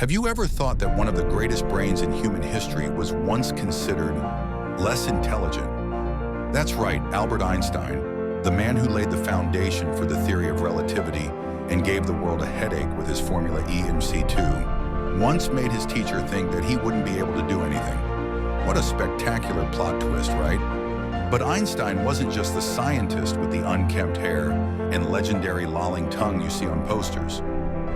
Have you ever thought that one of the greatest brains in human history was once considered less intelligent? That's right, Albert Einstein, the man who laid the foundation for the theory of relativity and gave the world a headache with his formula E mc 2, once made his teacher think that he wouldn't be able to do anything. What a spectacular plot twist, right? But Einstein wasn't just the scientist with the unkempt hair and legendary lolling tongue you see on posters.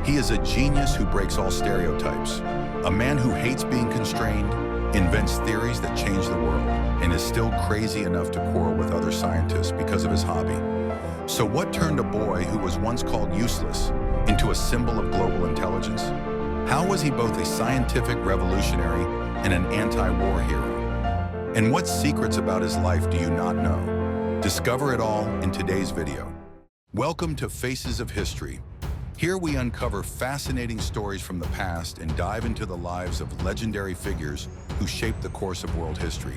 He is a genius who breaks all stereotypes, a man who hates being constrained, invents theories that change the world, and is still crazy enough to quarrel with other scientists because of his hobby. So what turned a boy who was once called useless into a symbol of global intelligence? How was he both a scientific revolutionary and an anti-war hero? And what secrets about his life do you not know? Discover it all in today's video. Welcome to Faces of History. Here we uncover fascinating stories from the past and dive into the lives of legendary figures who shaped the course of world history.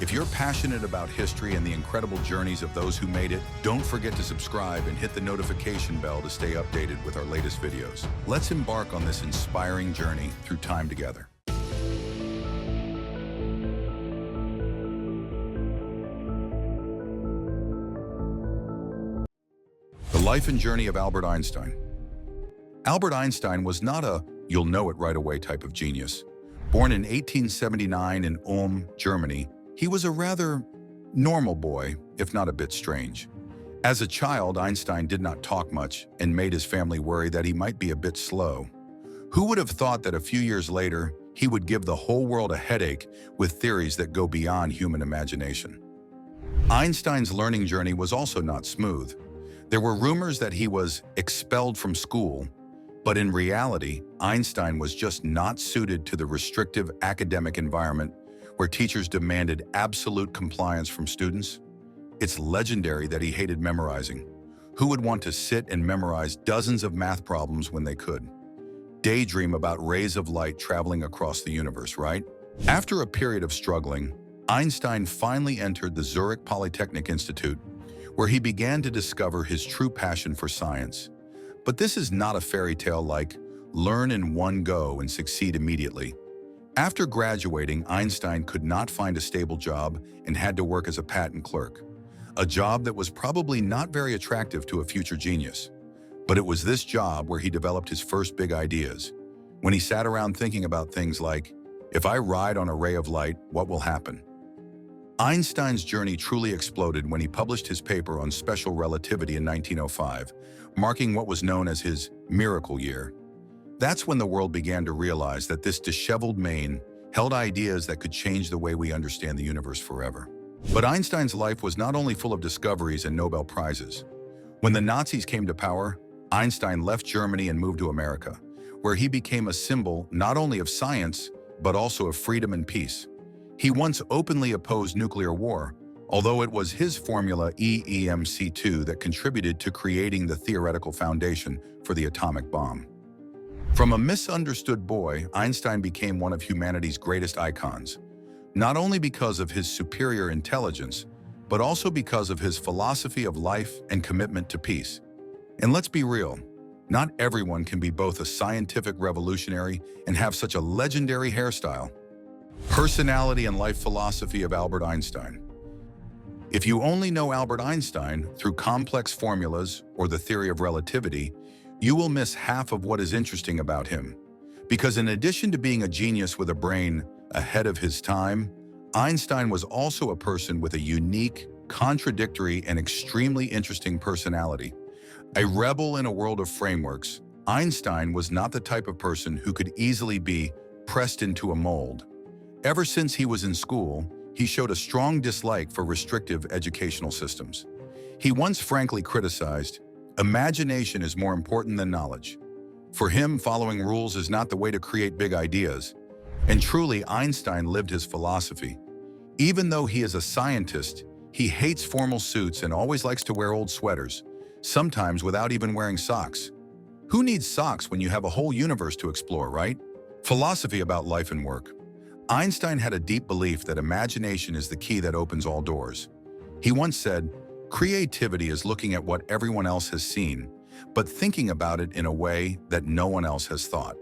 If you're passionate about history and the incredible journeys of those who made it, don't forget to subscribe and hit the notification bell to stay updated with our latest videos. Let's embark on this inspiring journey through time together. The life and journey of Albert Einstein. Albert Einstein was not a you'll know it right away type of genius. Born in 1879 in Ulm, Germany, he was a rather normal boy, if not a bit strange. As a child, Einstein did not talk much and made his family worry that he might be a bit slow. Who would have thought that a few years later, he would give the whole world a headache with theories that go beyond human imagination? Einstein's learning journey was also not smooth. There were rumors that he was expelled from school, but in reality, Einstein was just not suited to the restrictive academic environment where teachers demanded absolute compliance from students. It's legendary that he hated memorizing. Who would want to sit and memorize dozens of math problems when they could? Daydream about rays of light traveling across the universe, right? After a period of struggling, Einstein finally entered the Zurich Polytechnic Institute, where he began to discover his true passion for science. But this is not a fairy tale like learn in one go and succeed immediately. After graduating, Einstein could not find a stable job and had to work as a patent clerk, a job that was probably not very attractive to a future genius. But it was this job where he developed his first big ideas, when he sat around thinking about things like, if I ride on a ray of light, what will happen? Einstein's journey truly exploded when he published his paper on special relativity in 1905, marking what was known as his miracle year. That's when the world began to realize that this disheveled man held ideas that could change the way we understand the universe forever. But Einstein's life was not only full of discoveries and Nobel Prizes. When the Nazis came to power, Einstein left Germany and moved to America, where he became a symbol not only of science, but also of freedom and peace. He once openly opposed nuclear war, although it was his formula E mc 2 that contributed to creating the theoretical foundation for the atomic bomb. From a misunderstood boy, Einstein became one of humanity's greatest icons, not only because of his superior intelligence, but also because of his philosophy of life and commitment to peace. And let's be real, not everyone can be both a scientific revolutionary and have such a legendary hairstyle. Personality and life philosophy of Albert Einstein. If you only know Albert Einstein through complex formulas or the theory of relativity, you will miss half of what is interesting about him. Because in addition to being a genius with a brain ahead of his time, Einstein was also a person with a unique, contradictory, and extremely interesting personality. A rebel in a world of frameworks, Einstein was not the type of person who could easily be pressed into a mold. Ever since he was in school, he showed a strong dislike for restrictive educational systems. He once frankly criticized, "Imagination is more important than knowledge." For him, following rules is not the way to create big ideas. And truly, Einstein lived his philosophy. Even though he is a scientist, he hates formal suits and always likes to wear old sweaters, sometimes without even wearing socks. Who needs socks when you have a whole universe to explore, right? Philosophy about life and work. Einstein had a deep belief that imagination is the key that opens all doors. He once said, "Creativity is looking at what everyone else has seen, but thinking about it in a way that no one else has thought."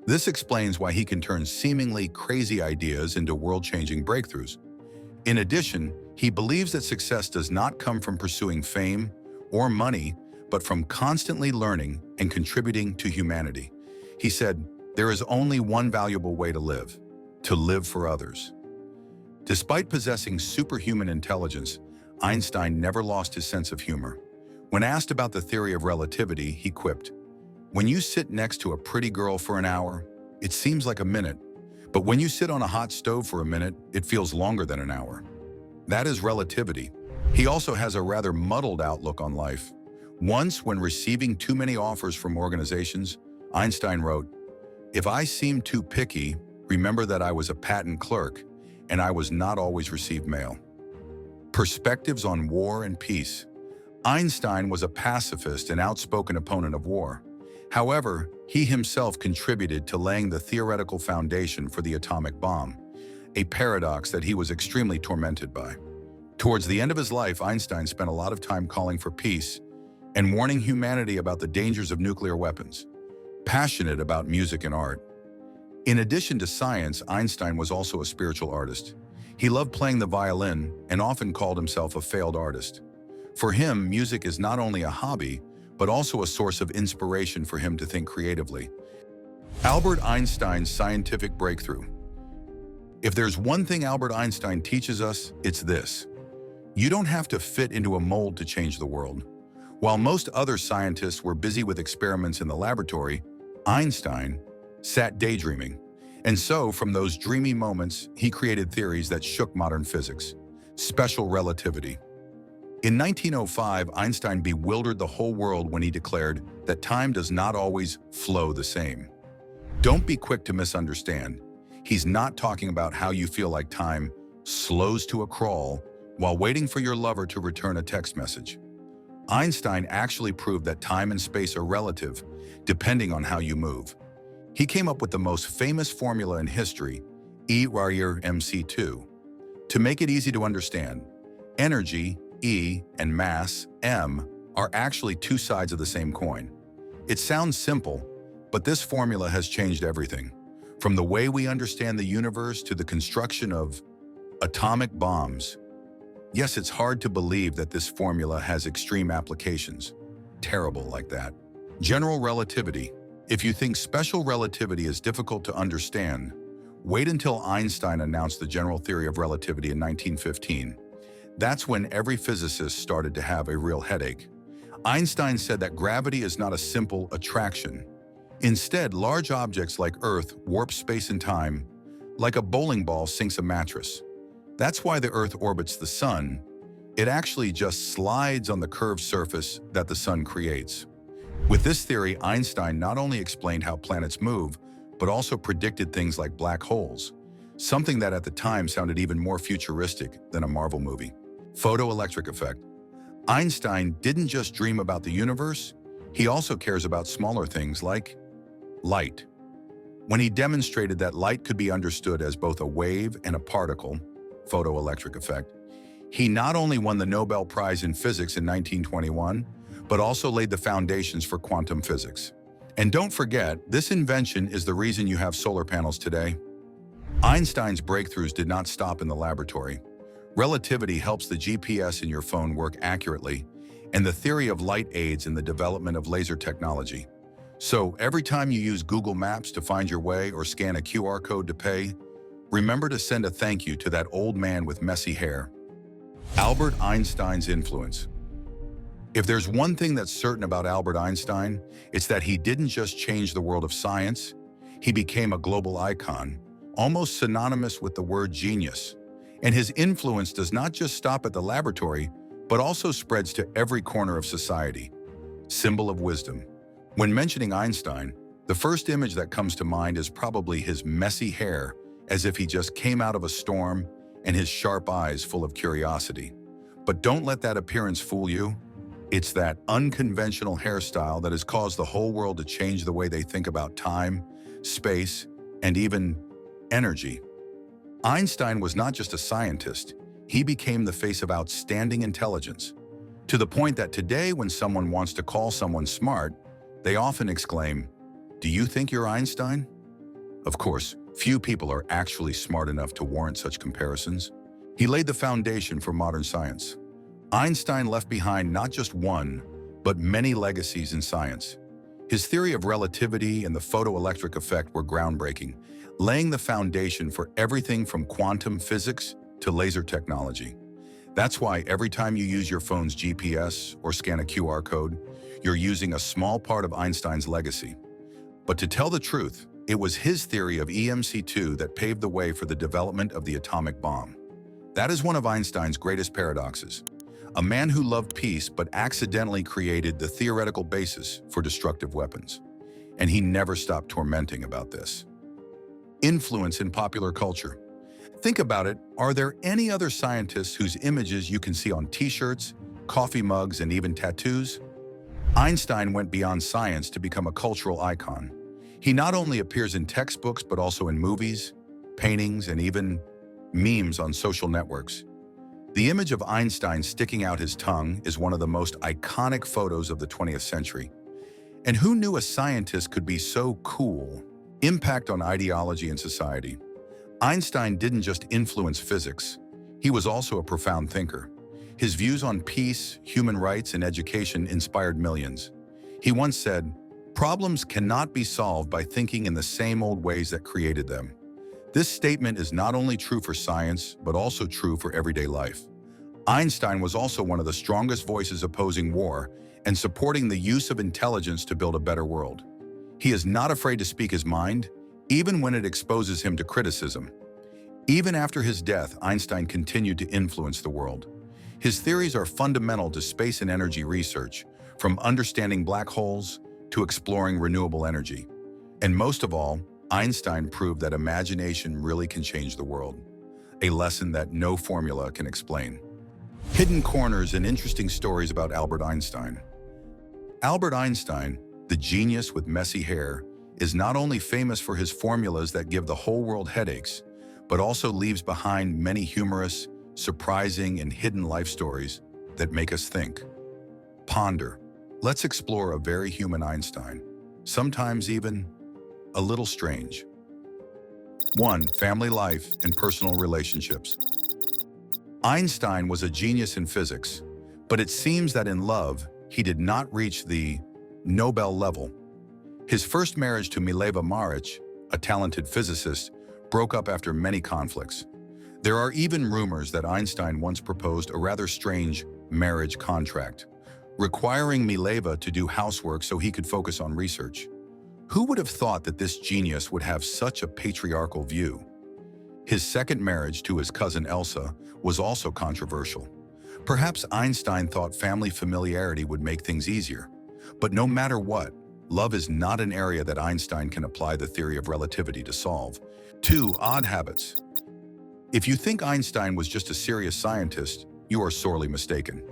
This explains why he can turn seemingly crazy ideas into world-changing breakthroughs. In addition, he believes that success does not come from pursuing fame or money, but from constantly learning and contributing to humanity. He said, "There is only one valuable way to live for others." Despite possessing superhuman intelligence, Einstein never lost his sense of humor. When asked about the theory of relativity, he quipped, "When you sit next to a pretty girl for an hour, it seems like a minute. But when you sit on a hot stove for a minute, it feels longer than an hour." That is relativity. He also has a rather muddled outlook on life. Once, when receiving too many offers from organizations, Einstein wrote, "If I seem too picky, remember that I was a patent clerk, and I was not always received mail." Perspectives on war and peace. Einstein was a pacifist and outspoken opponent of war. However, he himself contributed to laying the theoretical foundation for the atomic bomb, a paradox that he was extremely tormented by. Towards the end of his life, Einstein spent a lot of time calling for peace and warning humanity about the dangers of nuclear weapons. Passionate about music and art. In addition to science, Einstein was also a spiritual artist. He loved playing the violin and often called himself a failed artist. For him, music is not only a hobby, but also a source of inspiration for him to think creatively. Albert Einstein's scientific breakthrough. If there's one thing Albert Einstein teaches us, it's this: you don't have to fit into a mold to change the world. While most other scientists were busy with experiments in the laboratory, Einstein sat daydreaming. And so, from those dreamy moments, he created theories that shook modern physics. Special relativity. In 1905, Einstein bewildered the whole world when he declared that time does not always flow the same. Don't be quick to misunderstand. He's not talking about how you feel like time slows to a crawl while waiting for your lover to return a text message. Einstein actually proved that time and space are relative, depending on how you move. He came up with the most famous formula in history, E=mc2. To make it easy to understand, energy, E, and mass, m, are actually two sides of the same coin. It sounds simple, but this formula has changed everything, from the way we understand the universe to the construction of atomic bombs. Yes, it's hard to believe that this formula has extreme applications. Terrible like that. General relativity. If you think special relativity is difficult to understand, wait until Einstein announced the general theory of relativity in 1915. That's when every physicist started to have a real headache. Einstein said that gravity is not a simple attraction. Instead, large objects like Earth warp space and time, like a bowling ball sinks a mattress. That's why the Earth orbits the Sun. It actually just slides on the curved surface that the Sun creates. With this theory, Einstein not only explained how planets move, but also predicted things like black holes, something that at the time sounded even more futuristic than a Marvel movie. Photoelectric effect. Einstein didn't just dream about the universe, he also cares about smaller things like light. When he demonstrated that light could be understood as both a wave and a particle, photoelectric effect, he not only won the Nobel Prize in Physics in 1921, but also laid the foundations for quantum physics. And don't forget, this invention is the reason you have solar panels today. Einstein's breakthroughs did not stop in the laboratory. Relativity helps the GPS in your phone work accurately, and the theory of light aids in the development of laser technology. So every time you use Google Maps to find your way or scan a QR code to pay, remember to send a thank you to that old man with messy hair. Albert Einstein's influence. If there's one thing that's certain about Albert Einstein, it's that he didn't just change the world of science, he became a global icon, almost synonymous with the word genius. And his influence does not just stop at the laboratory, but also spreads to every corner of society. Symbol of wisdom. When mentioning Einstein, the first image that comes to mind is probably his messy hair, as if he just came out of a storm, and his sharp eyes full of curiosity. But don't let that appearance fool you. It's that unconventional hairstyle that has caused the whole world to change the way they think about time, space, and even energy. Einstein was not just a scientist, he became the face of outstanding intelligence, to the point that today when someone wants to call someone smart, they often exclaim, "Do you think you're Einstein?" Of course, few people are actually smart enough to warrant such comparisons. He laid the foundation for modern science. Einstein left behind not just one, but many legacies in science. His theory of relativity and the photoelectric effect were groundbreaking, laying the foundation for everything from quantum physics to laser technology. That's why every time you use your phone's GPS or scan a QR code, you're using a small part of Einstein's legacy. But to tell the truth, it was his theory of EMC2 that paved the way for the development of the atomic bomb. That is one of Einstein's greatest paradoxes. A man who loved peace but accidentally created the theoretical basis for destructive weapons. And he never stopped tormenting about this. Influence in popular culture. Think about it, are there any other scientists whose images you can see on t-shirts, coffee mugs, and even tattoos? Einstein went beyond science to become a cultural icon. He not only appears in textbooks but also in movies, paintings, and even memes on social networks. The image of Einstein sticking out his tongue is one of the most iconic photos of the 20th century. And who knew a scientist could be so cool? Impact on ideology and society. Einstein didn't just influence physics. He was also a profound thinker. His views on peace, human rights, and education inspired millions. He once said, "Problems cannot be solved by thinking in the same old ways that created them." This statement is not only true for science, but also true for everyday life. Einstein was also one of the strongest voices opposing war and supporting the use of intelligence to build a better world. He is not afraid to speak his mind, even when it exposes him to criticism. Even after his death, Einstein continued to influence the world. His theories are fundamental to space and energy research, from understanding black holes to exploring renewable energy. And most of all, Einstein proved that imagination really can change the world, a lesson that no formula can explain. Hidden corners and interesting stories about Albert Einstein. Albert Einstein, the genius with messy hair, is not only famous for his formulas that give the whole world headaches, but also leaves behind many humorous, surprising, and hidden life stories that make us think. Ponder. Let's explore a very human Einstein, sometimes even a little strange. 1. Family life and personal relationships. Einstein was a genius in physics, but it seems that in love, he did not reach the Nobel level. His first marriage to Mileva Maric, a talented physicist, broke up after many conflicts. There are even rumors that Einstein once proposed a rather strange marriage contract, requiring Mileva to do housework so he could focus on research. Who would have thought that this genius would have such a patriarchal view? His second marriage to his cousin Elsa was also controversial. Perhaps Einstein thought family familiarity would make things easier. But no matter what, love is not an area that Einstein can apply the theory of relativity to solve. 2. Odd habits. If you think Einstein was just a serious scientist, you are sorely mistaken.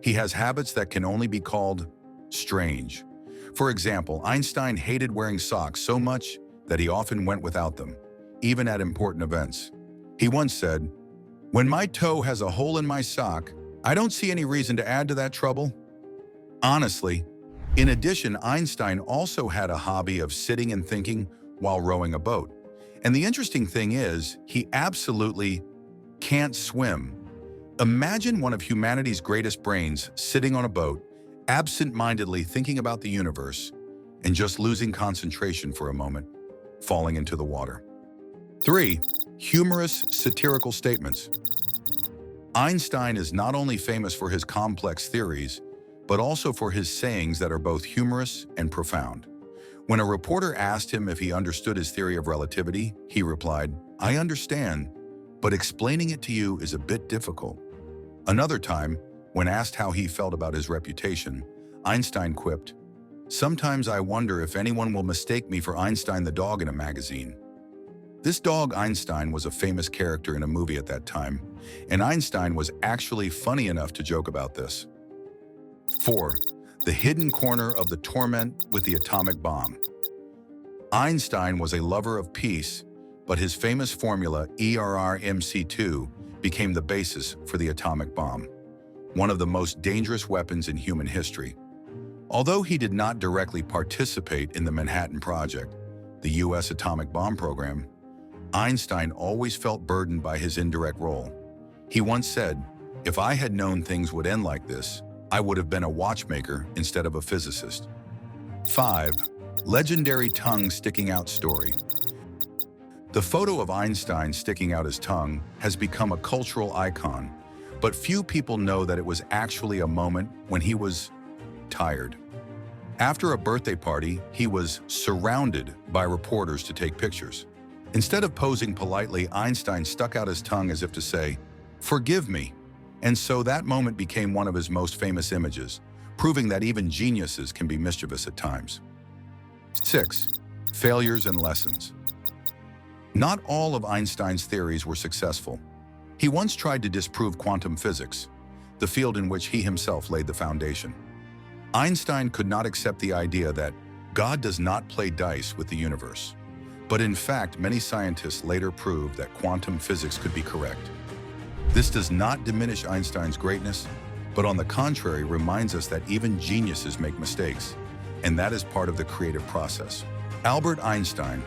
He has habits that can only be called strange. For example, Einstein hated wearing socks so much that he often went without them, even at important events. He once said, "When my toe has a hole in my sock, I don't see any reason to add to that trouble." Honestly, in addition, Einstein also had a hobby of sitting and thinking while rowing a boat. And the interesting thing is, he absolutely can't swim. Imagine one of humanity's greatest brains sitting on a boat, absent-mindedly thinking about the universe, and just losing concentration for a moment, falling into the water. 3. Humorous, satirical statements. Einstein is not only famous for his complex theories, but also for his sayings that are both humorous and profound. When a reporter asked him if he understood his theory of relativity, he replied, "I understand, but explaining it to you is a bit difficult." Another time, when asked how he felt about his reputation, Einstein quipped, "Sometimes I wonder if anyone will mistake me for Einstein the dog in a magazine." This dog Einstein was a famous character in a movie at that time, and Einstein was actually funny enough to joke about this. 4. The hidden corner of the torment with the atomic bomb. Einstein was a lover of peace, but his famous formula ERRMC2 became the basis for the atomic bomb, one of the most dangerous weapons in human history. Although he did not directly participate in the Manhattan Project, the US atomic bomb program, Einstein always felt burdened by his indirect role. He once said, "If I had known things would end like this, I would have been a watchmaker instead of a physicist." 5. Legendary tongue sticking out story. The photo of Einstein sticking out his tongue has become a cultural icon, but few people know that it was actually a moment when he was tired. After a birthday party, he was surrounded by reporters to take pictures. Instead of posing politely, Einstein stuck out his tongue as if to say, "Forgive me." And so that moment became one of his most famous images, proving that even geniuses can be mischievous at times. 6. Failures and lessons. Not all of Einstein's theories were successful. He once tried to disprove quantum physics, the field in which he himself laid the foundation. Einstein could not accept the idea that God does not play dice with the universe. But in fact, many scientists later proved that quantum physics could be correct. This does not diminish Einstein's greatness, but on the contrary reminds us that even geniuses make mistakes, and that is part of the creative process. Albert Einstein,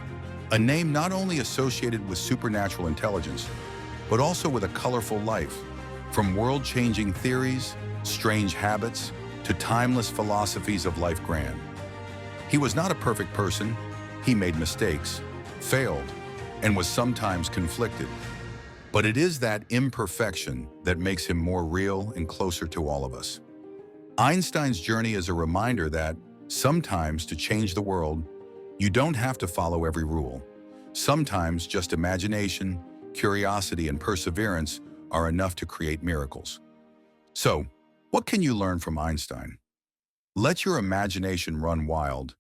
a name not only associated with supernatural intelligence, but also with a colorful life, from world-changing theories, strange habits, to timeless philosophies of life grand. He was not a perfect person. He made mistakes, failed, and was sometimes conflicted. But it is that imperfection that makes him more real and closer to all of us. Einstein's journey is a reminder that sometimes to change the world, you don't have to follow every rule. Sometimes just imagination, curiosity, and perseverance are enough to create miracles. So, what can you learn from Einstein? Let your imagination run wild.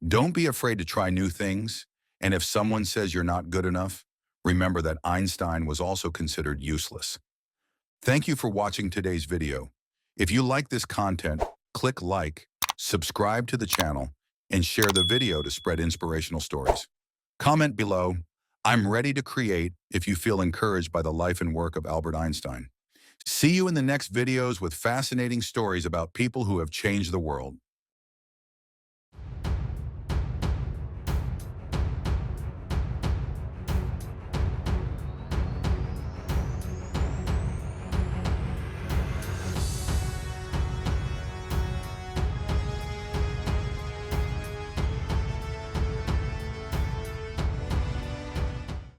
Don't be afraid to try new things. And if someone says you're not good enough, remember that Einstein was also considered useless. Thank you for watching today's video. If you like this content, click like, subscribe to the channel, and share the video to spread inspirational stories. Comment below, "I'm ready to create," if you feel encouraged by the life and work of Albert Einstein. See you in the next videos with fascinating stories about people who have changed the world.